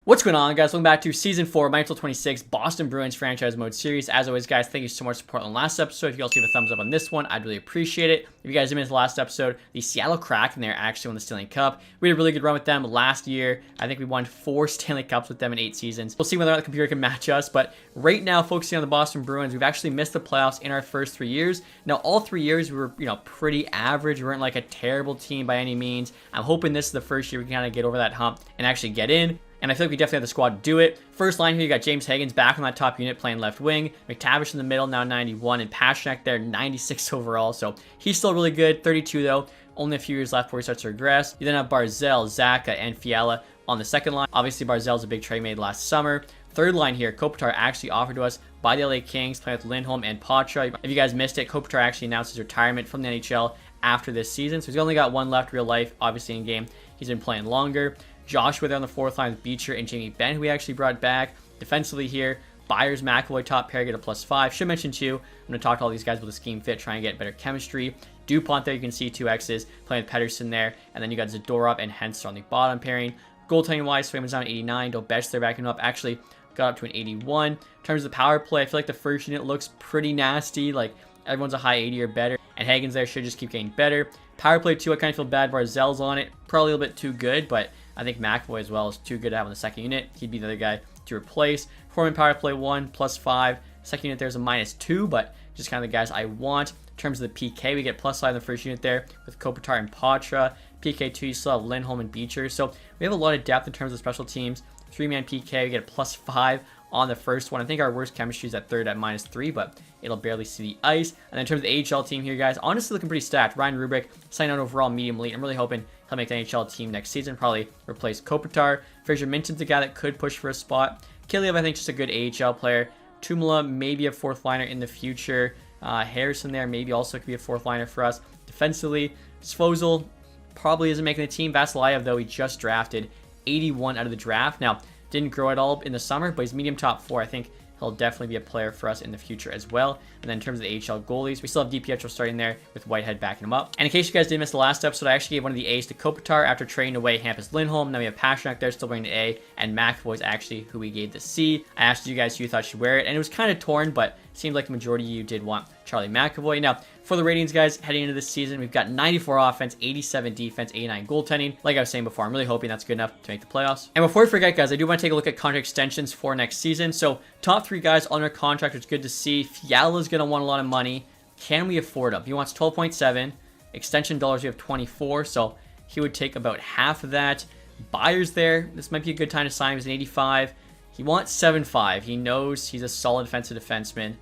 What's going on, guys? Welcome back to Season 4, Mental 26, Boston Bruins Franchise Mode Series. As always, guys, thank you so much for supporting the last episode. If you guys leave a thumbs up on this one, I'd really appreciate it. If you guys didn't miss the last episode, the Seattle Kraken, they're actually won the Stanley Cup. We had a really good run with them last year. I think we won 4 Stanley Cups with them in 8 seasons. We'll see whether or not the computer can match us, but right now, focusing on the Boston Bruins, we've actually missed the playoffs in our first 3 years. Now, all 3 years, we were, pretty average. We weren't like a terrible team by any means. I'm hoping this is the first year we can kind of get over that hump and actually get in. And I feel like we definitely have the squad to do it. First line here, you got James Higgins back on that top unit playing left wing. McTavish in the middle, now 91. And Pastrnak there, 96 overall. So he's still really good. 32 though. Only a few years left before he starts to regress. You then have Barzal, Zaka, and Fiala on the second line. Obviously, Barzal's a big trade made last summer. Third line here, Kopitar actually offered to us by the LA Kings, playing with Lindholm and Patra. If you guys missed it, Kopitar actually announced his retirement from the NHL after this season. So he's only got one left real life, obviously in game. He's been playing longer. Joshua there on the fourth line with Beecher and Jamie Benn, who we actually brought back. Defensively here, Byers, McAvoy, top pair, get a +5. Should mention too, I'm going to talk to all these guys with the scheme fit, try and get better chemistry. DuPont there, you can see 2 X's, playing with Pedersen there. And then you got Zadorov and Henster on the bottom pairing. Goaltending wise, Swayman's down 89. Dobech there backing up. Actually got up to an 81. In terms of the power play, I feel like the first unit looks pretty nasty. Like everyone's a high 80 or better. And Higgins there should just keep getting better. Power play 2, I kind of feel bad. Barzal's on it. Probably a little bit too good, but I think McAvoy as well is too good to have on the second unit. He'd be the other guy to replace. Foreman power play 1, +5. Second unit there's a -2, but just kind of the guys I want. In terms of the PK, we get +5 in the first unit there with Kopitar and Patra. PK2, you still have Lindholm and Beecher. So we have a lot of depth in terms of special teams. 3-man PK, we get a +5 on the first one. I think our worst chemistry is at third at -3, but it'll barely see the ice. And then in terms of the AHL team here, guys, honestly looking pretty stacked. Ryan Rubick signed out overall medium elite. I'm really hoping he'll make the NHL team next season, probably replace Kopitar. Fraser Minton's a guy that could push for a spot. Kiliev, I think, just a good AHL player. Tumala, maybe a fourth liner in the future. Harrison there, maybe also could be a fourth liner for us. Defensively, Svozil probably isn't making the team. Vasilyev, though, he just drafted 81 out of the draft. Now, didn't grow at all in the summer, but he's medium top 4. I think he'll definitely be a player for us in the future as well. And then in terms of the AHL goalies, we still have DiPietro starting there with Whitehead backing him up. And in case you guys did miss the last episode, I actually gave one of the A's to Kopitar after trading away Hampus Lindholm. Now we have Pastrnak there still wearing the A, and McAvoy is actually who we gave the C. I asked you guys who you thought should wear it, and it was kind of torn, but it seemed like the majority of you did want Charlie McAvoy. Now, for the ratings, guys, heading into this season, we've got 94 offense, 87 defense, 89 goaltending. Like I was saying before, I'm really hoping that's good enough to make the playoffs. And before we forget, guys, I do want to take a look at contract extensions for next season. So, top 3 guys on our contract, it's good to see. Fiala's going to want a lot of money. Can we afford him? He wants 12.7. Extension dollars, we have 24, so he would take about half of that. Byers there, this might be a good time to sign him. He's an 85. He wants 7.5. He knows he's a solid defensive defenseman.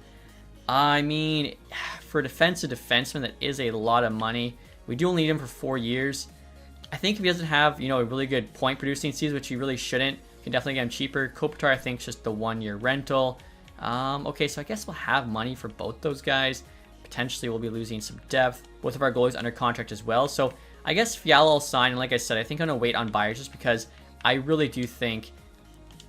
I mean, for a defensive defenseman, that is a lot of money. We do only need him for 4 years. I think if he doesn't have, a really good point producing season, which he really shouldn't, you can definitely get him cheaper. Kopitar, I think, is just the 1-year rental. Okay, so I guess we'll have money for both those guys. Potentially, we'll be losing some depth. Both of our goalies under contract as well. So I guess Fiala will sign. And like I said, I think I'm going to wait on Byers just because I really do think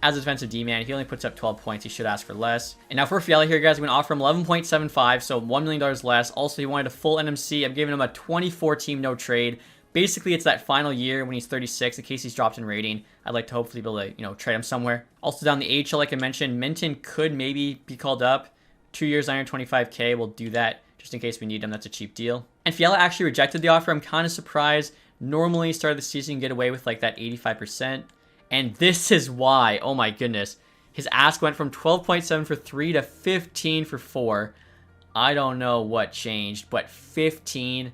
as a defensive D-man, if he only puts up 12 points, he should ask for less. And now for Fiala here, guys, I'm going to offer him 11.75, so $1 million less. Also, he wanted a full NMC. I'm giving him a 24-team no trade. Basically, it's that final year when he's 36, in case he's dropped in rating. I'd like to hopefully be able to, trade him somewhere. Also, down the AHL, like I mentioned, Minton could maybe be called up. 2 years, 925K. We'll do that just in case we need him. That's a cheap deal. And Fiala actually rejected the offer. I'm kind of surprised. Normally, start of the season, you get away with like that 85%. And this is why, oh my goodness, his ask went from 12.7 for 3 to 15 for 4. I don't know what changed, but 15,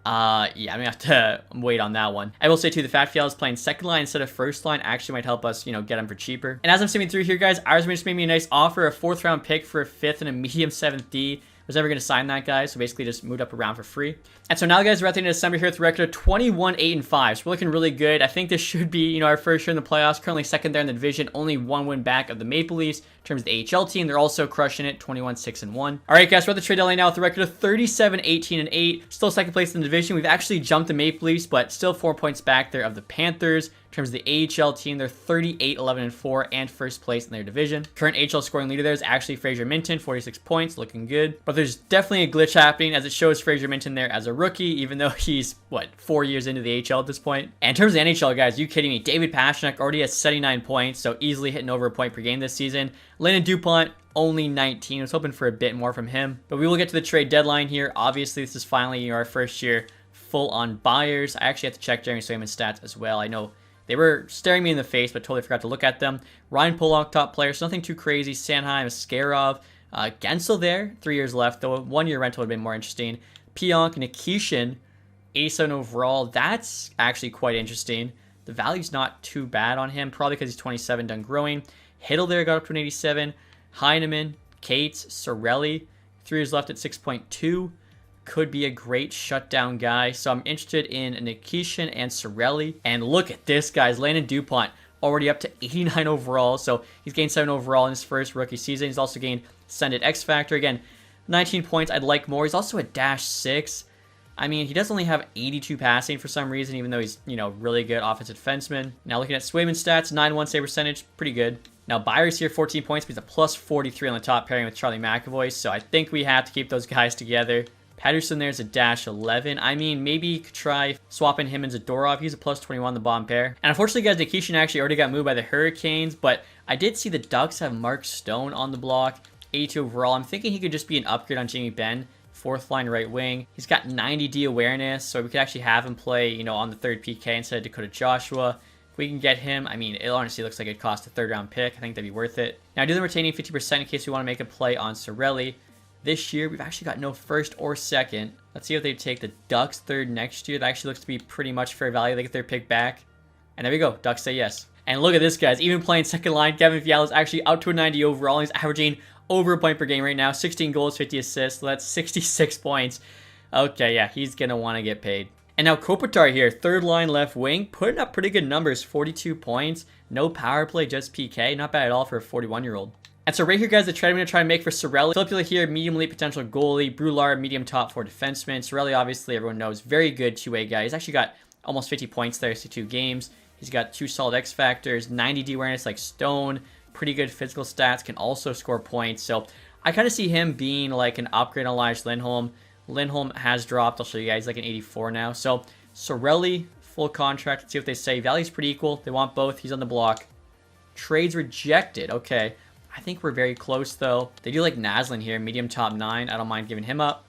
yeah, I'm gonna have to wait on that one. I will say too, the fact Fiala is playing second line instead of first line actually might help us, get him for cheaper. And as I'm skimming through here, guys, Irisman just made me a nice offer, a 4th round pick for a 5th and a medium 7th D. Was never going to sign that guy, so basically just moved up around for free. And so now, guys, we're at the end of December here with the record of 21-8-5. So we're looking really good. I think this should be, our first year in the playoffs. Currently second there in the division, only 1 win back of the Maple Leafs. In terms of the AHL team, they're also crushing it, 21-6-1. All right, guys, we're at the trade deadline now with the record of 37-18-8. Still second place in the division. We've actually jumped the Maple Leafs, but still 4 points back there of the Panthers. In terms of the AHL team, they're 38, 11, and 4, and first place in their division. Current AHL scoring leader there is actually Fraser Minton, 46 points, looking good. But there's definitely a glitch happening as it shows Fraser Minton there as a rookie, even though he's, 4 years into the AHL at this point. And in terms of the NHL, guys, you kidding me? David Pastrnak already has 79 points, so easily hitting over a point per game this season. Landon Dupont, only 19. I was hoping for a bit more from him. But we will get to the trade deadline here. Obviously, this is finally our first year full on buyers. I actually had to check Jeremy Swayman's stats as well. I know they were staring me in the face, but totally forgot to look at them. Ryan Pollock, top player, so nothing too crazy. Sanheim, Askarov, Gensel there, 3 years left, though 1 year rental would have been more interesting. Pionk, Nikishin, 87 overall. That's actually quite interesting. The value's not too bad on him, probably because he's 27, done growing. Hiddle there got up to an 87. Heineman, Cates, Sorelli, 3 years left at 6.2. Could be a great shutdown guy. So I'm interested in Nikishin and Sorelli. And look at this, guys. Landon Dupont already up to 89 overall. So he's gained 7 overall in his first rookie season. He's also gained Send It X Factor. Again, 19 points. I'd like more. He's also a -6. I mean, he does only have 82 passing for some reason, even though he's, really good offensive defenseman. Now looking at Swayman's stats, 9-1 save percentage, pretty good. Now Byers here, 14 points, but he's a +43 on the top pairing with Charlie McAvoy. So I think we have to keep those guys together. Patterson there's a -11. I mean, maybe you could try swapping him and Zadorov. He's a +21 the bomb pair. And unfortunately, guys, Nikishin actually already got moved by the Hurricanes, but I did see the Ducks have Mark Stone on the block, 82 overall. I'm thinking he could just be an upgrade on Jamie Benn, 4th line right wing. He's got 90 D awareness, so we could actually have him play, on the 3rd PK instead of Dakota Joshua. If we can get him, I mean, it honestly looks like it'd cost a 3rd round pick. I think that'd be worth it. Now, I do them retaining 50% in case we want to make a play on Sorelli. This year, we've actually got no 1st or 2nd. Let's see if they take the Ducks 3rd next year. That actually looks to be pretty much fair value. They get their pick back. And there we go. Ducks say yes. And look at this, guys. Even playing 2nd line, Kevin Fiala is actually out to a 90 overall. He's averaging over a point per game right now. 16 goals, 50 assists. So that's 66 points. Okay, yeah, he's going to want to get paid. And now Kopitar here, 3rd line left wing, putting up pretty good numbers. 42 points. No power play, just PK. Not bad at all for a 41-year-old. And so right here, guys, the trade I'm going to try and make for Sorelli. Filipula here, medium elite potential goalie. Brulard, medium top 4 defenseman. Sorelli, obviously, everyone knows, very good two-way guy. He's actually got almost 50 points there, 62 games. He's got 2 solid X factors, 90 D awareness like Stone, pretty good physical stats, can also score points. So I kind of see him being like an upgrade on Elias Lindholm. Lindholm has dropped. I'll show you guys, like an 84 now. So Sorelli, full contract. Let's see what they say. Value's pretty equal. They want both. He's on the block. Trades rejected. Okay. I think we're very close, though. They do like Naslin here, medium top 9. I don't mind giving him up.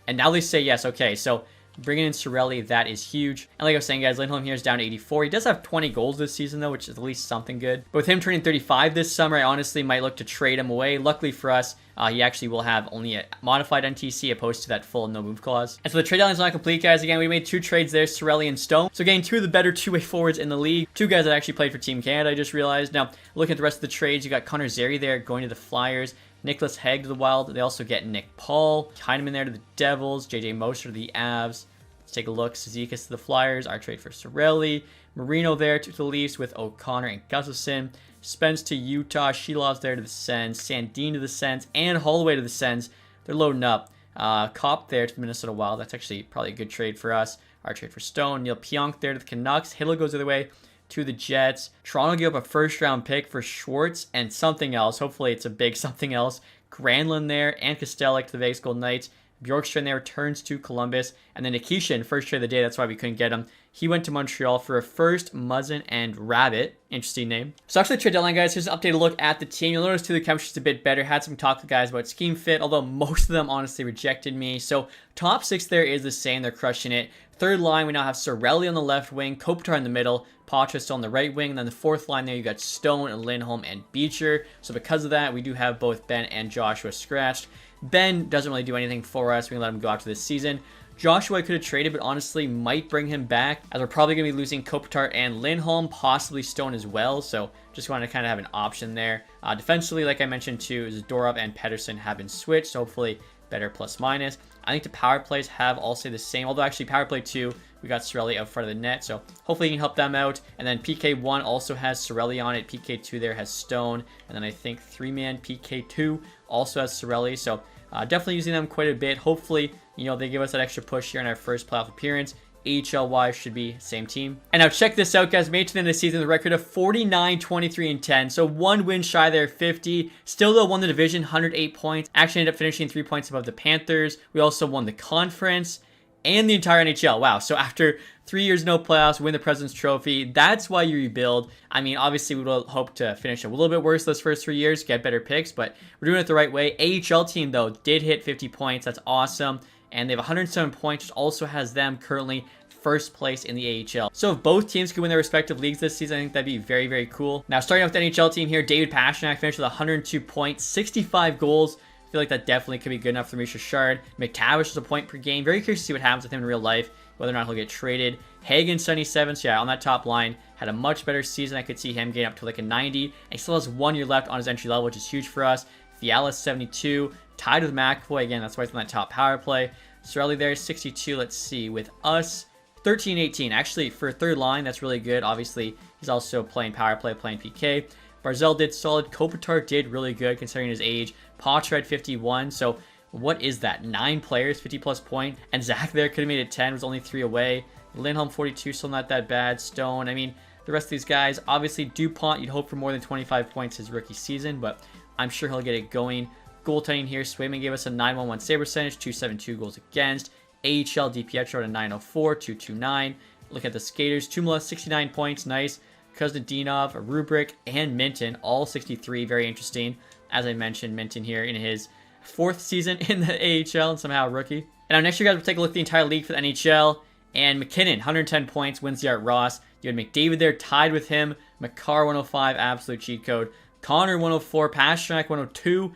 And now they say yes. Okay, so bringing in Sorelli, that is huge. And like I was saying, guys, Lindholm here is down to 84. He does have 20 goals this season, though, which is at least something good. But with him turning 35 this summer, I honestly might look to trade him away. Luckily for us, he actually will have only a modified NTC opposed to that full no move clause. And so the trade deadline is not complete, guys. Again, we made 2 trades there, Sorelli and Stone. So again, 2 of the better two-way forwards in the league. 2 guys that actually played for Team Canada, I just realized. Now, looking at the rest of the trades, you got Connor Zary there going to the Flyers. Nicholas Hague to the Wild. They also get Nick Paul. Heineman there to the Devils. JJ Moser to the Avs. Let's take a look. Cizikas to the Flyers. Our trade for Sorelli. Marino there to the Leafs with O'Connor and Gustafson. Spence to Utah. Shilov's there to the Sens. Sandin to the Sens. And Holloway to the Sens. They're loading up. Kopp there to the Minnesota Wild. That's actually probably a good trade for us. Our trade for Stone. Neil Pionk there to the Canucks. Hiddle goes the other way to the Jets. Toronto give up a 1st round pick for Schwartz and something else. Hopefully it's a big something else. Granlund there and Kostelnik to the Vegas Golden Knights. Bjorkstrand there returns to Columbus. And then Nikishin, first trade of the day. That's why we couldn't get him. He went to Montreal for a 1st, Muzzin, and Rabbit. Interesting name. So actually, trade deadline, guys. Here's an updated look at the team. You'll notice, too, the chemistry's a bit better. Had some talk to guys about scheme fit, although most of them honestly rejected me. So top 6 there is the same. They're crushing it. 3rd line, we now have Sorelli on the left wing, Kopitar in the middle, Patra still on the right wing. And then the 4th line there, you got Stone, Lindholm, and Beecher. So because of that, we do have both Ben and Joshua scratched. Ben doesn't really do anything for us. We can let him go after this season. Joshua I could have traded, but honestly might bring him back, as we're probably going to be losing Kopitar and Lindholm, possibly Stone as well. So just wanted to kind of have an option there. Defensively, like I mentioned too, Zadorov and Pedersen have been switched. So hopefully better plus minus. I think the power plays have all stayed the same, although actually power play 2, we got Sorelli out front of the net, so hopefully you can help them out. And then PK1 also has Sorelli on it. PK2 there has Stone, and then I think 3-man PK2 also has Sorelli, so definitely using them quite a bit. Hopefully, they give us that extra push here in our first playoff appearance. AHL-wise should be same team. And now check this out, guys. Made it to the end of the season with a record of 49, 23, and 10. So 1 win shy there, 50. Still, though, won the division, 108 points. Actually ended up finishing 3 points above the Panthers. We also won the conference and the entire NHL. Wow. So after 3 years, no playoffs, win the President's Trophy. That's why you rebuild. I mean, obviously, we would hope to finish a little bit worse those first 3 years, get better picks, but we're doing it the right way. AHL team, though, did hit 50 points. That's awesome. And they have 107 points, which also has them currently first place in the AHL. So if both teams could win their respective leagues this season, I think that'd be very, very cool. Now, starting off with the NHL team here, David Pastrnak finished with 102 points, 65 goals. I feel like that definitely could be good enough for Misha Shard. McTavish is a point per game. Very curious to see what happens with him in real life, whether or not he'll get traded. Hagen, 77. So yeah, on that top line, had a much better season. I could see him getting up to like a 90. And he still has 1 year left on his entry level, which is huge for us. Fiala, 72. Tied with McAvoy. Again, that's why he's on that top power play. Sorelli there, 62. Let's see. With us, 13, 18. Actually, for a third line, that's really good. Obviously, he's also playing power play, playing PK. Barzell did solid. Kopitar did really good considering his age. Potter had 51. So what is that? 9 players, 50-plus point. And Zach there could have made it 10. Was only 3 away. Lindholm, 42. Still not that bad. Stone. I mean, the rest of these guys. Obviously, DuPont, you'd hope for more than 25 points his rookie season. But I'm sure he'll get it going. Goaltending here, Swayman gave us a 911 save percentage, 272 goals against. AHL DiPietro at a 904, 229. Look at the skaters, Tumala, 69 points, nice. Kuznetsov, Rubric, and Minton, all 63, very interesting. As I mentioned, Minton here in his 4th season in the AHL and somehow rookie. And now next year, guys, we'll take a look at the entire league for the NHL. And McKinnon, 110 points, wins the Art Ross. You had McDavid there, tied with him. McCarr, 105, absolute cheat code. Connor, 104, Pastrnak, 102.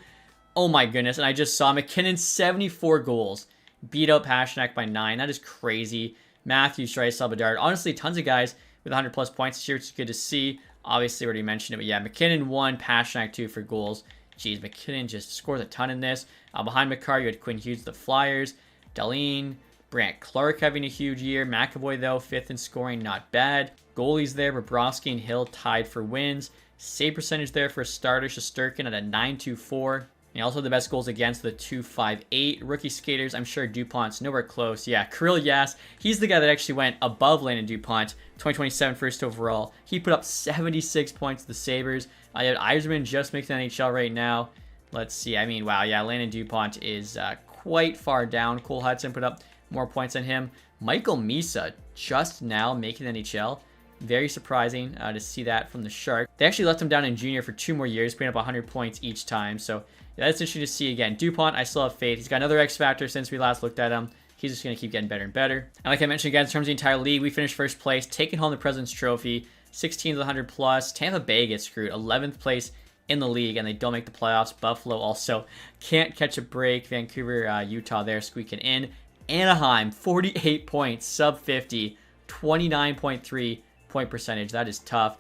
Oh my goodness, and I just saw McKinnon, 74 goals. Beat out Pastrnak by 9. That is crazy. Matthews, Draisaitl, Bedard. Honestly, tons of guys with 100-plus points this year, which is good to see. Obviously, already mentioned it, but yeah, McKinnon 1, Pastrnak 2 for goals. Jeez, McKinnon just scores a ton in this. Behind McCarr, you had Quinn Hughes, the Flyers. Dahlin, Brant Clark having a huge year. McAvoy, though, 5th in scoring, not bad. Goalies there, Bobrovsky and Hill tied for wins. Save percentage there for starter, Shesterkin at a 924. And also the best goals against, the 258. Rookie skaters, I'm sure DuPont's nowhere close. Yeah, Kirill Yass, he's the guy that actually went above Landon DuPont, 2027 first overall. He put up 76 points to the Sabres. I had Yzerman just making the NHL right now. Let's see. I mean, wow, yeah, Landon DuPont is quite far down. Cole Hudson put up more points than him. Michael Misa just now making the NHL. Very surprising to see that from the Sharks. They actually left him down in junior for 2 more years, putting up 100 points each time. So yeah, that's interesting to see again. DuPont, I still have faith. He's got another X factor since we last looked at him. He's just going to keep getting better and better. And like I mentioned, guys, in terms of the entire league, we finished first place, taking home the President's Trophy, 16 to the 100+. Tampa Bay gets screwed, 11th place in the league, and they don't make the playoffs. Buffalo also can't catch a break. Vancouver, Utah there squeaking in. Anaheim, 48 points, sub 50, 29.3 point percentage. That is tough.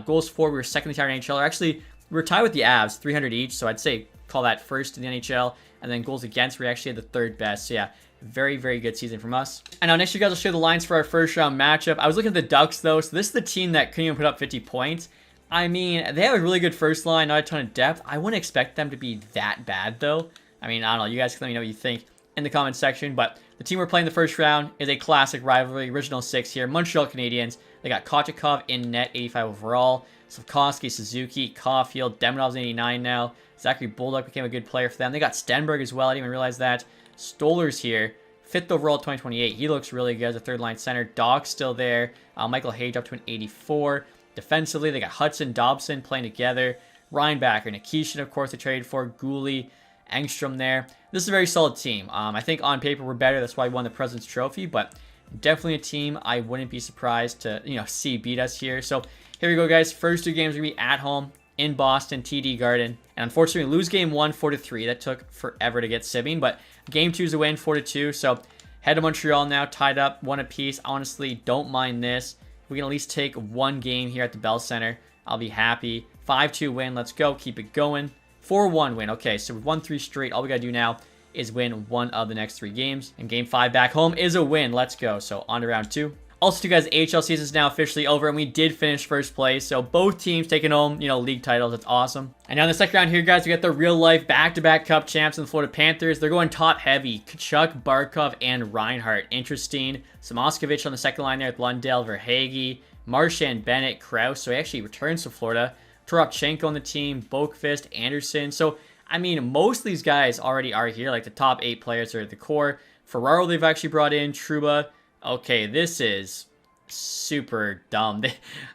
Goals for, we were second in the entire NHL. Actually, we were tied with the Avs, 300 each, so I'd say call that first in the NHL. And then goals against, we actually had the 3rd best. So yeah, very, very good season from us. And now next, you guys will show the lines for our first round matchup. I was looking at the Ducks, though. So this is the team that couldn't even put up 50 points. I mean, they have a really good first line, not a ton of depth. I wouldn't expect them to be that bad, though. I mean, I don't know. You guys can let me know what you think in the comment section. But the team we're playing the first round is a classic rivalry, original 6 here. Montreal Canadiens. They got Kochetkov in net, 85 overall. Slavkovsky, Suzuki, Caulfield, Demonov's 89 now. Zachary Bulldog became a good player for them. They got Stenberg as well. I didn't even realize that. Stoller's here. 5th overall, 2028. He looks really good as a third-line center. Doc's still there. Michael Hage up to an 84. Defensively, they got Hudson, Dobson playing together. Reinbacher, Nikishin, of course, they traded for. Gooley, Engstrom there. This is a very solid team. I think on paper we're better. That's why we won the President's Trophy, but definitely a team I wouldn't be surprised to, see beat us here. So here we go, guys. First 2 games are going to be at home in Boston, TD Garden. And unfortunately, we lose game 1, 4-3. That took forever to get simming, but game 2 is a win, 4-2. So head to Montreal now, tied up, 1 apiece. Honestly, don't mind this. If we can at least take 1 game here at the Bell Center, I'll be happy. 5-2 win. Let's go. Keep it going. 4-1 win. Okay, so we've won 3 straight. All we got to do now is win 1 of the next 3 games. And game 5 back home is a win. Let's go. So on to round 2. Also, too, guys, AHL season is now officially over, and we did finish first place. So both teams taking home, league titles. That's awesome. And now in the second round here, guys, we got the real-life back-to-back Cup champs in the Florida Panthers. They're going top-heavy. Kachuk, Barkov, and Reinhart. Interesting. Samoskevich on the second line there with Lundell, Verhaeghe, Marchand, Bennett, Krause. So he actually returns to Florida. Toropchenko on the team, Boqvist, Anderson. So, I mean, most of these guys already are here. Like, the top 8 players are at the core. Ferraro they've actually brought in. Trouba. Okay, this is super dumb.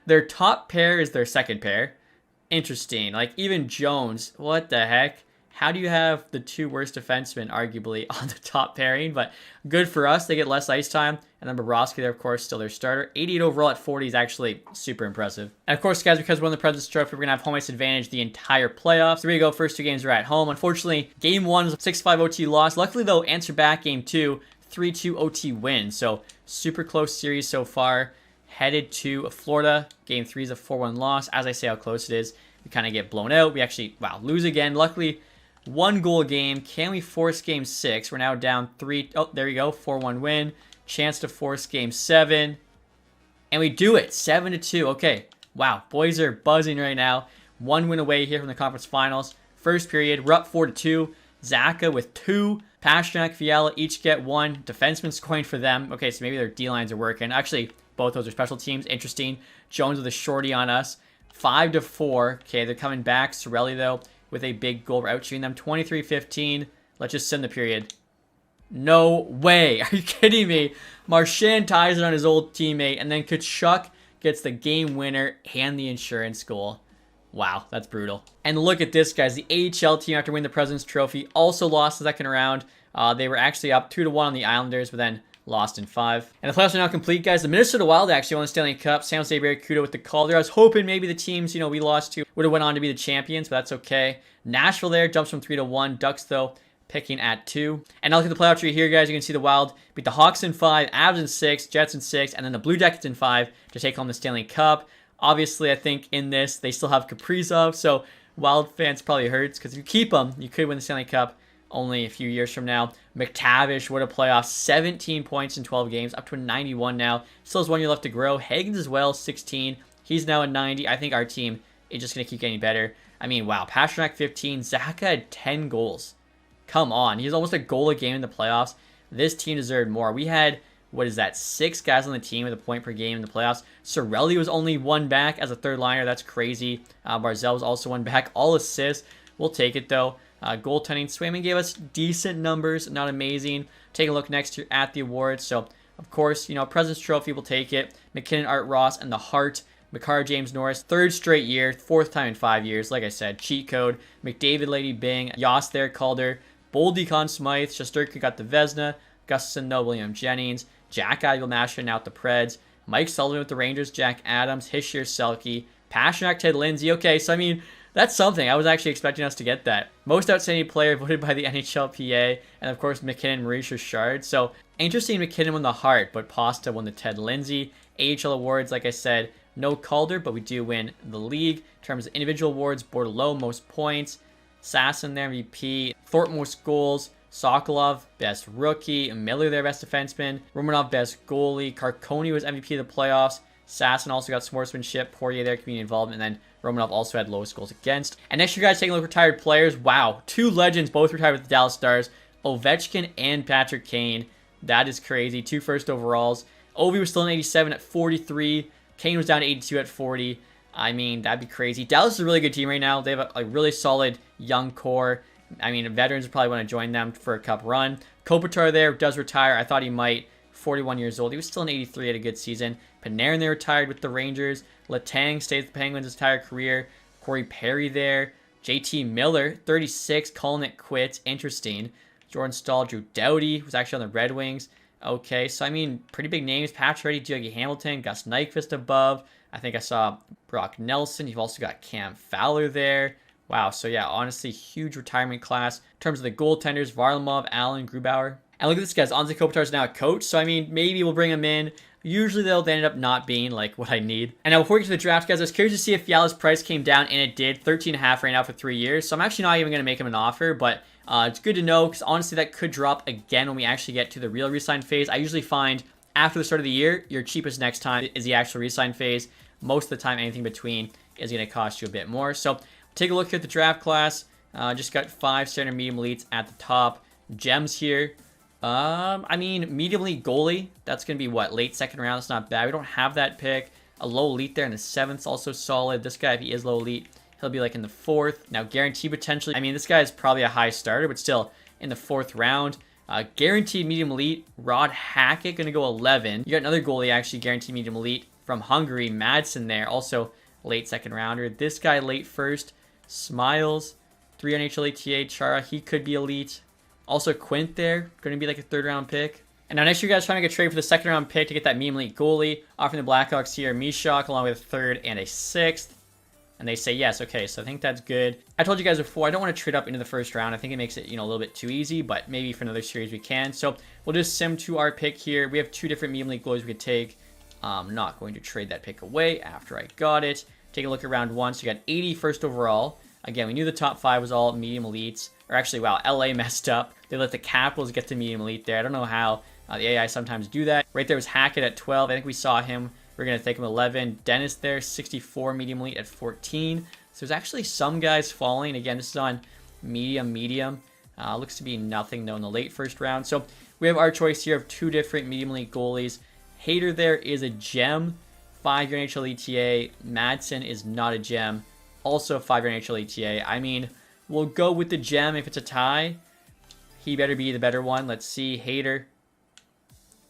Their top pair is their second pair. Interesting. Like, even Jones. What the heck? How do you have the 2 worst defensemen, arguably, on the top pairing? But good for us. They get less ice time. And then Bobrovsky there, of course, still their starter. 88 overall at 40 is actually super impressive. And, of course, guys, because we won the President's Trophy, we're going to have home ice advantage the entire playoffs. Here we go. First 2 games are at home. Unfortunately, Game 1 is a 6-5 OT loss. Luckily, though, answer back Game 2, 3-2 OT win. So, super close series so far. Headed to Florida. Game 3 is a 4-1 loss. As I say how close it is, we kind of get blown out. We actually, lose again. Luckily, 1 goal game. Can we force Game 6? We're now down 3. Oh, there you go. 4-1 win. Chance to force Game 7. And we do it. 7-2. Okay. Wow. Boys are buzzing right now. 1 win away here from the conference finals. First period. We're up 4-2. Zaka with 2. Pastrnak, Fiala each get 1. Defenseman scoring for them. Okay, so maybe their D-lines are working. Actually, both those are special teams. Interesting. Jones with a shorty on us. 5-4. Okay, they're coming back. Sorelli, though, with a big goal. We're out-shooting them. 23-15. Let's just send the period. No way. Are you kidding me? Marchand ties it on his old teammate, and then Kachuk gets the game winner and the insurance goal. Wow, that's brutal. And look at this, guys. The AHL team, after winning the President's Trophy, also lost the second round. They were actually up 2-1 on the Islanders, but then lost in 5. And the playoffs are now complete, guys. The Minnesota Wild actually won the Stanley Cup. San Jose Barracuda with the Calder. I was hoping maybe the teams, we lost to would have went on to be the champions, but that's okay. Nashville there jumps from 3-1. Ducks, though, picking at 2. And now look at the playoff tree here, guys. You can see the Wild beat the Hawks in 5, Avs in 6, Jets in 6, and then the Blue Jackets in 5 to take home the Stanley Cup. Obviously, I think in this, they still have Kaprizov, so Wild fans probably hurts, because if you keep them, you could win the Stanley Cup only a few years from now. McTavish, what a playoff. 17 points in 12 games, up to a 91 now. Still has 1 year left to grow. Higgins as well, 16. He's now at 90. I think our team is just going to keep getting better. I mean, wow. Pastrnak, 15. Zaka had 10 goals. Come on. He's almost a goal a game in the playoffs. This team deserved more. We had, 6 guys on the team with a point per game in the playoffs. Sorelli was only 1 back as a third liner. That's crazy. Barzell was also 1 back. All assists. We'll take it, though. Goaltending, Swayman gave us decent numbers. Not amazing. Take a look next year at the awards. So, of course, President's Trophy, we'll take it. McKinnon, Art Ross, and the Hart. Makar, James Norris, 3rd straight year. 4th time in 5 years. Like I said, cheat code. McDavid, Lady Bing. Yost there, Calder. Boldy, Conn Smythe. Shesterkin got the Vezina. Gustafson, no, William Jennings. Jack Eichel now with the Preds. Mike Sullivan with the Rangers. Jack Adams. Hischier, Selke. Pastrnak, Ted Lindsay. Okay, so I mean, that's something. I was actually expecting us to get that. Most outstanding player voted by the NHLPA. And of course, McKinnon, Maurice Richard. So, interesting McKinnon won the Hart, but Pasta won the Ted Lindsay. AHL awards, like I said, no Calder, but we do win the league. In terms of individual awards, Bordelot, most points. Sasson there, MVP. Thornton, most goals. Sokolov, best rookie. Miller there, best defenseman. Romanov, best goalie. Carconi was MVP of the playoffs. Sasson also got sportsmanship. Poirier there, community involvement. And then Romanov also had lowest goals against. And next year, guys, taking a look at retired players. Wow. 2 legends both retired with the Dallas Stars. Ovechkin and Patrick Kane. That is crazy. 2 first overalls. Ovi was still in 87 at 43. Kane was down to 82 at 40. I mean, that'd be crazy. Dallas is a really good team right now. They have a really solid young core. I mean, veterans probably want to join them for a cup run. Kopitar there does retire. I thought he might. 41 years old. He was still in 83 at a good season. Panarin there retired with the Rangers. Letang stayed with the Penguins his entire career. Corey Perry there. JT Miller, 36, calling it quits. Interesting. Jordan Stahl, Drew Doughty was actually on the Red Wings. Okay, so I mean, pretty big names. Pacioretty, Dougie Hamilton, Gus Nyquist above. I think I saw Brock Nelson. You've also got Cam Fowler there. Wow, so yeah, honestly, huge retirement class. In terms of the goaltenders, Varlamov, Allen, Grubauer. And look at this, guys. Anze Kopitar is now a coach, so I mean, maybe we'll bring him in. Usually, though, they ended up not being, like, what I need. And now, before we get to the draft, guys, I was curious to see if Fiala's price came down, and it did. 13.5 right now for 3 years, so I'm actually not even going to make him an offer, but it's good to know, because honestly, that could drop again when we actually get to the real resign phase. I usually find After the start of the year, your cheapest next time is the actual re-sign phase. Most of the time, anything between is going to cost you a bit more. So take a look at the draft class. Just got 5 standard medium elites at the top. Gems here. I mean, medium elite goalie. That's going to be what? Late second round. That's not bad. We don't have that pick. A low elite there in the 7th, also solid. This guy, if he is low elite, he'll be like in the 4th. Now, guaranteed potentially. I mean, this guy is probably a high starter, but still in the 4th round. Guaranteed medium elite, Rod Hackett, going to go 11. You got another goalie, actually, guaranteed medium elite from Hungary, Madsen there, also late second rounder. This guy late first, Smiles, 3 NHL ATA, Chara, he could be elite. Also Quint there, going to be like a 3rd round pick. And now next year, guys, trying to make a trade for the 2nd round pick to get that medium elite goalie, offering the Blackhawks here Mishak along with a 3rd and a 6th. And they say yes. Okay, so I think that's good. I told you guys before, I don't want to trade up into the 1st round. I think it makes it, a little bit too easy, but maybe for another series we can. So we'll just sim to our pick here. We have 2 different medium elite goalies we could take. I'm not going to trade that pick away after I got it. Take a look at round 1. So you got 81st overall. Again, we knew the top 5 was all medium elites. Or actually, wow, LA messed up. They let the Capitals get to medium elite there. I don't know how the AI sometimes do that. Right there was Hackett at 12. I think we saw him. We're going to take him 11. Dennis there, 64 medium elite at 14. So there's actually some guys falling. Again, this is on medium. Looks to be nothing, though, in the late 1st round. So we have our choice here of 2 different medium elite goalies. Hader there is a gem. 5-year NHL ETA. Madsen is not a gem. Also 5-year NHL ETA. I mean, we'll go with the gem if it's a tie. He better be the better one. Let's see. Hader.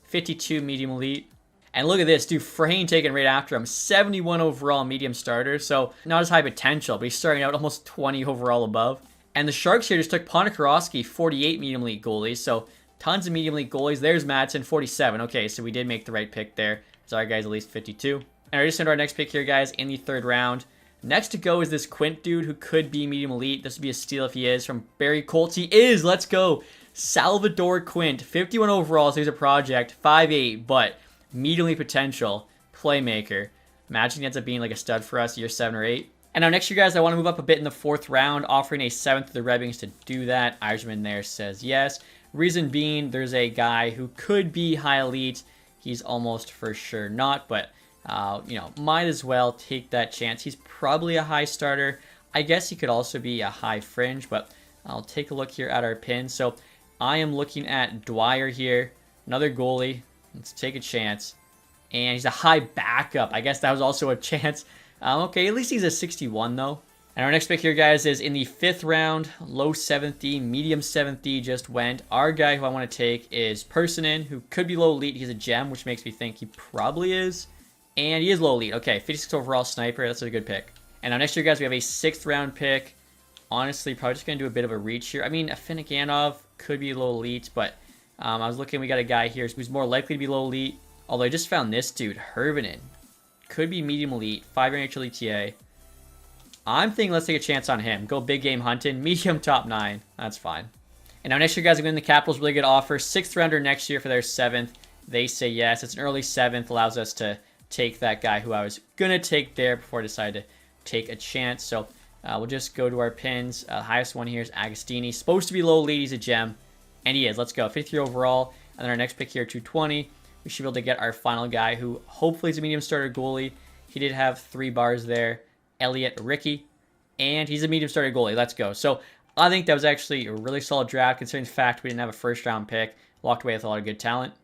52 medium elite. And look at this, Dufresne taken right after him. 71 overall medium starter, so not as high potential, but he's starting out almost 20 overall above. And the Sharks here just took Ponikarovsky, 48 medium elite goalies, so tons of medium elite goalies. There's Madsen, 47. Okay, so we did make the right pick there. So our guy's at least 52. And I just sent our next pick here, guys, in the 3rd round. Next to go is this Quint dude who could be medium elite. This would be a steal if he is. From Barry Colts, he is. Let's go. Salvador Quint, 51 overall, so he's a project. 5'8", but medium elite potential, playmaker. Imagine he ends up being like a stud for us, year 7 or 8. And now next year, guys, I want to move up a bit in the 4th round, offering a 7th to the Red Wings to do that. Irishman there says yes. Reason being, there's a guy who could be high elite. He's almost for sure not, but might as well take that chance. He's probably a high starter. I guess he could also be a high fringe, but I'll take a look here at our pins. So I am looking at Dwyer here, another goalie. Let's take a chance. And he's a high backup. I guess that was also a chance. Okay, at least he's a 61, though. And our next pick here, guys, is in the 5th round. Low 7th D, medium 7th D just went. Our guy who I want to take is Personin, who could be low elite. He's a gem, which makes me think he probably is. And he is low elite. Okay, 56 overall sniper. That's a good pick. And now next year, guys, we have a 6th round pick. Honestly, probably just going to do a bit of a reach here. I mean, Afinogenov could be low elite, but I was looking. We got a guy here who's more likely to be low elite. Although I just found this dude, Hervinen. Could be medium elite, 5-year NHL ETA. I'm thinking let's take a chance on him. Go big game hunting, medium top 9. That's fine. And now next year, guys, I'm going to the Capitals. Really good offer. 6th rounder next year for their 7th. They say yes. It's an early 7th. Allows us to take that guy who I was going to take there before I decided to take a chance. So we'll just go to our pins. Highest one here is Agostini. Supposed to be low elite. He's a gem. And he is. Let's go. 53 overall. And then our next pick here, 220. We should be able to get our final guy who hopefully is a medium starter goalie. He did have 3 bars there. Elliot Ricky. And he's a medium starter goalie. Let's go. So I think that was actually a really solid draft considering the fact we didn't have a 1st round pick. Walked away with a lot of good talent.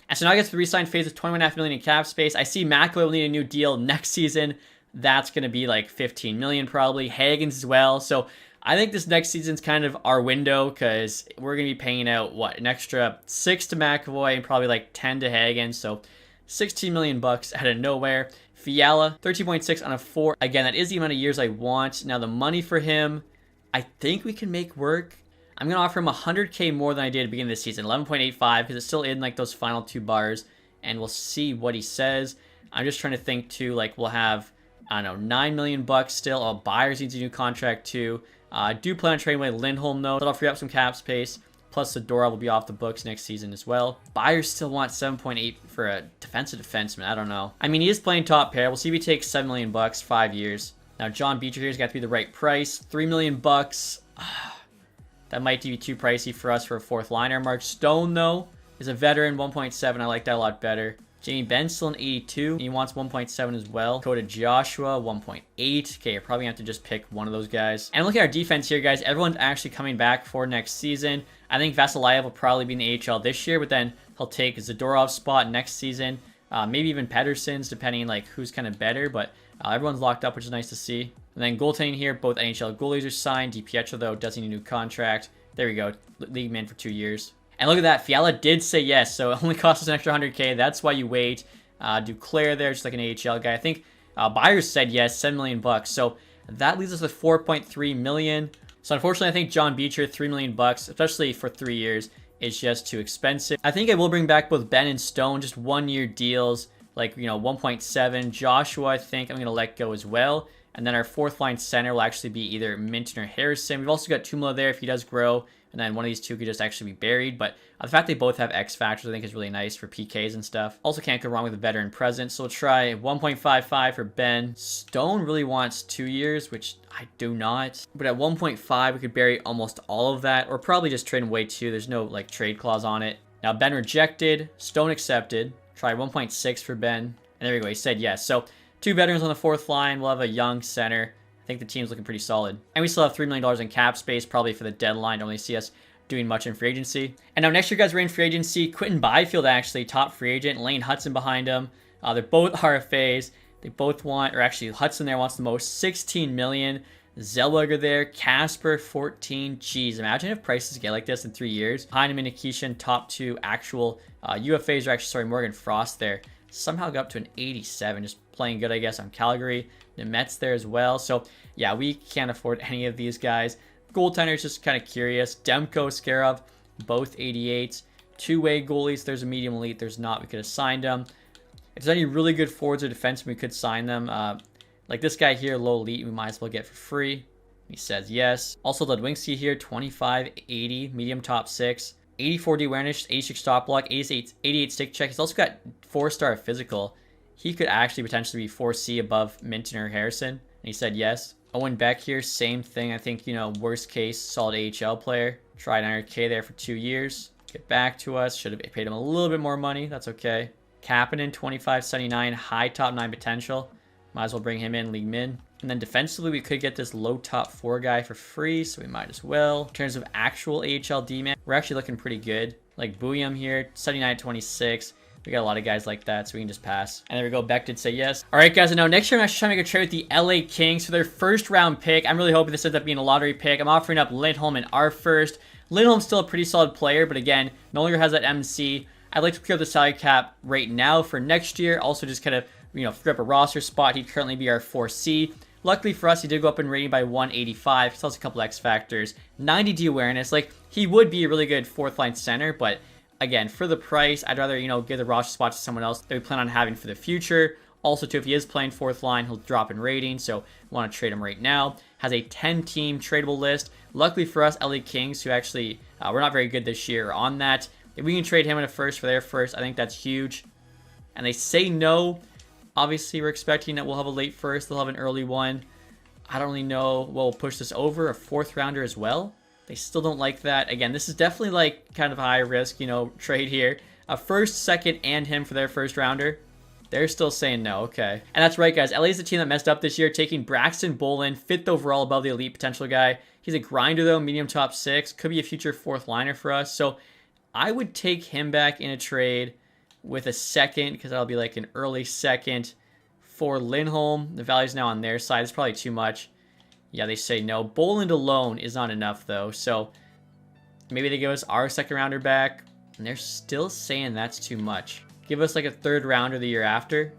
And so now I get to the re-sign phase of $21.5 million in cap space. I see McAvoy will need a new deal next season. That's going to be like $15 million probably. Hagens as well. So I think this next season's kind of our window because we're going to be paying out, what, an extra 6 to McAvoy and probably like 10 to Hagen. So $16 million out of nowhere. Fiala, 13.6 on a 4. Again, that is the amount of years I want. Now the money for him, I think we can make work. I'm going to offer him $100K more than I did at the beginning of the season. 11.85 because it's still in like those final 2 bars. And we'll see what he says. I'm just trying to think too, like we'll have, I don't know, $9 million still. Oh, Byers needs a new contract too. I do plan on trading away Lindholm though. That'll free up some cap space. Plus Zadorov will be off the books next season as well. Byers still wants 7.8 for a defensive defenseman. I don't know. I mean, he is playing top pair. We'll see if he takes $7 million, 5 years. Now John Beecher here's got to be the right price. $3 million. That might be too pricey for us for a 4th liner. Mark Stone though is a veteran, 1.7. I like that a lot better. Jamie Benn's still an 82. He wants 1.7 as well. Dakota Joshua, 1.8. Okay, you're probably going to have to just pick one of those guys. And look at our defense here, guys. Everyone's actually coming back for next season. I think Vasilyev will probably be in the AHL this year, but then he'll take Zadorov's spot next season. Maybe even Pedersen's, depending like who's kind of better. But everyone's locked up, which is nice to see. And then goaltending here, both NHL goalies are signed. DiPietro, though, does need a new contract. There we go. League man for 2 years. And look at that. Fiala did say yes, so it only cost us an extra 100K. That's why you wait. Duclair there, just like an AHL guy. I think Byers said yes, $7 million. So that leaves us with 4.3 million. So unfortunately, I think John Beecher, $3 million, especially for 3 years, is just too expensive. I think I will bring back both Ben and Stone, just 1-year deals, like, 1.7. Joshua, I think I'm going to let go as well. And then our fourth line center will actually be either Minton or Harrison. We've also got Tumlo there if he does grow. And then one of these two could just actually be buried. But the fact they both have X factors, I think, is really nice for PKs and stuff. Also can't go wrong with a veteran presence. So we'll try 1.55 for Ben. Stone really wants 2 years, which I do not. But at 1.5, we could bury almost all of that. Or probably just trade him away too. There's no like trade clause on it. Now Ben rejected. Stone accepted. Try 1.6 for Ben. And there we go. He said yes. So 2 veterans on the fourth line. We'll have a young center. I think the team's looking pretty solid. And we still have $3 million in cap space, probably for the deadline. Don't really see us doing much in free agency. And now next year, guys, we're in free agency. Quentin Byfield, actually, top free agent. Lane Hudson behind him. They're both RFAs. They both want, or actually Hudson there wants the most, $16 million. Zellweger there. Casper, 14. Jeez, imagine if prices get like this in 3 years. Behind him in Nikishin, top 2 actual UFAs, or actually, sorry, Morgan Frost there. Somehow got up to an 87, just playing good, I guess, on Calgary. The Mets there as well. So, yeah, we can't afford any of these guys. Goaltenders, just kind of curious. Demko, Skarov, both 88s. Two-way goalies, there's a medium elite. There's not. We could have signed them. If there's any really good forwards or defensemen, we could sign them. Like this guy here, low elite, we might as well get for free. He says yes. Also, Ludwinski here, 25, 80, medium top 6. 84 D awareness, 86 stop block, 88 stick check. He's also got 4-star physical. He could actually potentially be 4C above Minton or Harrison. And he said yes. Owen Beck here, same thing. I think, worst case, solid AHL player. Tried 100K there for 2 years. Get back to us. Should have paid him a little bit more money. That's okay. Kapanen, 25.79, high top 9 potential. Might as well bring him in, league min. And then defensively, we could get this low top 4 guy for free, so we might as well. In terms of actual AHL D-man, we're actually looking pretty good. Like Buyam here, 79.26. We got a lot of guys like that, so we can just pass. And there we go. Beck did say yes. All right, guys. And now next year, I'm actually trying to make a trade with the LA Kings for their first round pick. I'm really hoping this ends up being a lottery pick. I'm offering up Lindholm in our first. Lindholm's still a pretty solid player, but again, no longer has that MC. I'd like to clear up the salary cap right now for next year. Also, just kind of, free up a roster spot. He'd currently be our 4C. Luckily for us, he did go up in rating by 185. Still has a couple X factors. 90 D awareness. Like, he would be a really good fourth line center, but again, for the price, I'd rather, give the roster spot to someone else that we plan on having for the future. Also, too, if he is playing fourth line, he'll drop in rating, so we want to trade him right now. Has a 10-team tradable list. Luckily for us, LA Kings, who actually, we're not very good this year, are on that. If we can trade him in a first for their first, I think that's huge. And they say no. Obviously, we're expecting that we'll have a late first. They'll have an early one. I don't really know. We'll push this over. A 4th rounder as well. They still don't like that. Again, this is definitely like kind of high risk, trade here. A first, second, and him for their first rounder. They're still saying no. Okay. And that's right, guys. LA's the team that messed up this year, taking Braxton Bolin, 5th overall above the elite potential guy. He's a grinder, though, medium top 6. Could be a future 4th liner for us. So I would take him back in a trade with a second, because that'll be like an early second for Lindholm. The value's now on their side. It's probably too much. Yeah, they say no. Boland alone is not enough, though. So maybe they give us our 2nd rounder back. And they're still saying that's too much. Give us like a 3rd rounder the year after.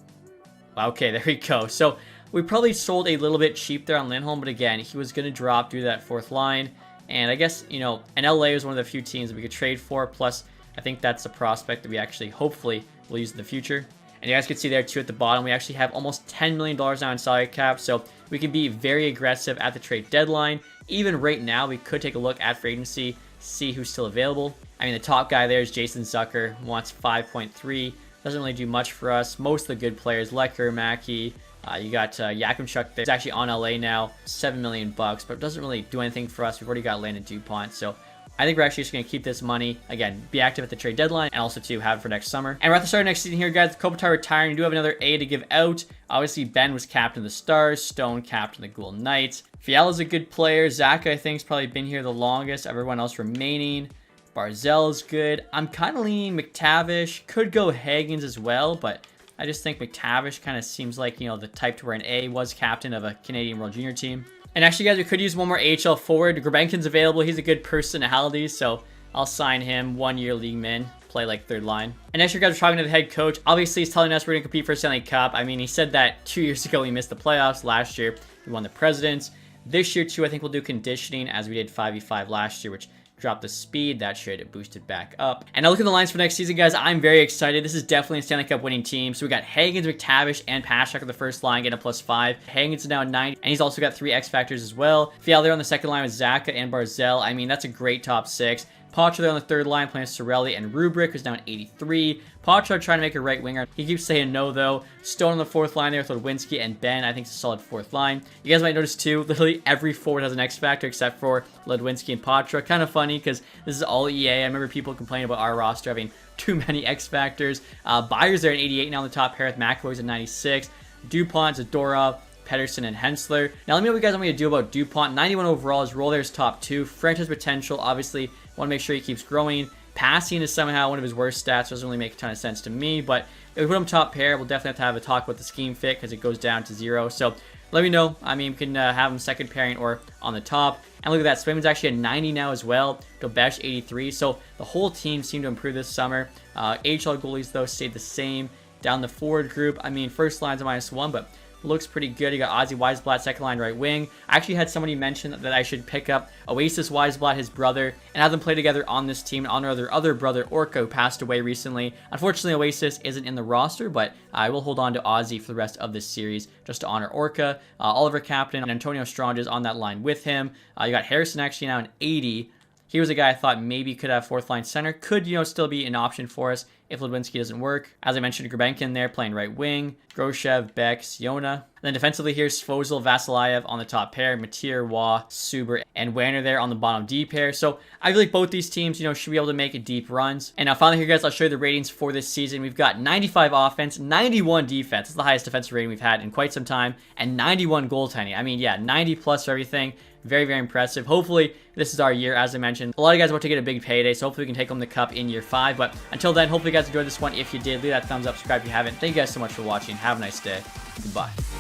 Okay, there we go. So we probably sold a little bit cheap there on Lindholm. But again, he was going to drop through that 4th line. And I guess, and LA is one of the few teams that we could trade for. Plus, I think that's a prospect that we actually, hopefully, will use in the future. And you guys can see there, too, at the bottom, we actually have almost $10 million now in salary cap. So we can be very aggressive at the trade deadline. Even right now, we could take a look at free agency, see who's still available. I mean, the top guy there is Jason Zucker, wants 5.3. Doesn't really do much for us. Most of the good players, Lecker, Mackey, you got Yakimchuk there. He's actually on LA now, $7 million, but it doesn't really do anything for us. We've already got Landon DuPont, so I think we're actually just going to keep this money, again, be active at the trade deadline, and also to have it for next summer. And we're at the start of next season here, guys. Kopitar retiring. We do have another A to give out. Obviously, Ben was captain of the Stars. Stone captain of the Golden Knights. Fiala's a good player. Zach, I think, has probably been here the longest. Everyone else remaining. Barzell's good. I'm kind of leaning McTavish. Could go Hagens as well, but I just think McTavish kind of seems like, you know, the type to where an A was captain of a Canadian World Junior team. And actually, guys, we could use one more AHL forward. Grabenkin's available. He's a good personality, so I'll sign him. 1 year league min. Play like third line. And next year, guys, we're talking to the head coach. Obviously, he's telling us we're going to compete for a Stanley Cup. I mean, he said that 2 years ago we missed the playoffs. Last year, we won the Presidents. This year, too, I think we'll do conditioning as we did 5v5 last year, which dropped the speed. That should boost it back up. And now look at the lines for next season, guys. I'm very excited. This is definitely a Stanley Cup winning team. So we got Hagens, McTavish, and Paschak on the first line, getting a +5. Hagens is now 90, and he's also got 3 X Factors as well. Fiala there on the second line with Zaka and Barzell. I mean, that's a great top 6. Poitras there on the third line playing Sorelli, and Rubrick is down 83. Poitras trying to make a right winger. He keeps saying no, though. Stone on the fourth line there with Ludwinski and Ben. I think it's a solid fourth line. You guys might notice, too, literally every forward has an X Factor except for Ludwinski and Poitras. Kind of funny because this is all EA. I remember people complaining about our roster having too many X Factors. Byers there at 88 now on the top pair with McAvoy's at 96. DuPont, Zadorov, Pedersen, and Hensler. Now, let me know what you guys want me to do about DuPont. 91 overall. His role there is top 2. Franchise potential, obviously, want to make sure he keeps growing. Passing is somehow one of his worst stats. Doesn't really make a ton of sense to me, but if we put him top pair, we'll definitely have to have a talk about the scheme fit because it goes down to 0. So let me know. I mean, we can have him second pairing or on the top. And look at that. Swayman's actually at 90 now as well. Dobesh 83. So the whole team seemed to improve this summer. AHL goalies, though, stayed the same. Down the forward group, I mean, first line's a -1, but looks pretty good. You got Ozzy Weisblatt, second line right wing. I actually had somebody mention that I should pick up Oasis Weisblatt, his brother, and have them play together on this team in honor of their other brother, Orca, who passed away recently. Unfortunately, Oasis isn't in the roster, but I will hold on to Ozzy for the rest of this series just to honor Orca. Oliver Captain and Antonio Strange is on that line with him. You got Harrison actually now an 80. He was a guy I thought maybe could have fourth line center. Could, you know, still be an option for us if Ludwinski doesn't work. As I mentioned, Grabenkin there playing right wing. Groshev, Beck, Siona. And then defensively here, Svozil, Vasilyev on the top pair. Matir, Waugh, Suber, and Werner there on the bottom D pair. So I feel like both these teams, you know, should be able to make deep runs. And now finally here, guys, I'll show you the ratings for this season. We've got 95 offense, 91 defense. It's the highest defensive rating we've had in quite some time. And 91 goaltending. I mean, yeah, 90 plus for everything. Very, very impressive. Hopefully, this is our year, as I mentioned. A lot of you guys are about to get a big payday, so hopefully we can take home the cup in year 5. But until then, hopefully you guys enjoyed this one. If you did, leave that thumbs up, subscribe if you haven't. Thank you guys so much for watching. Have a nice day. Goodbye.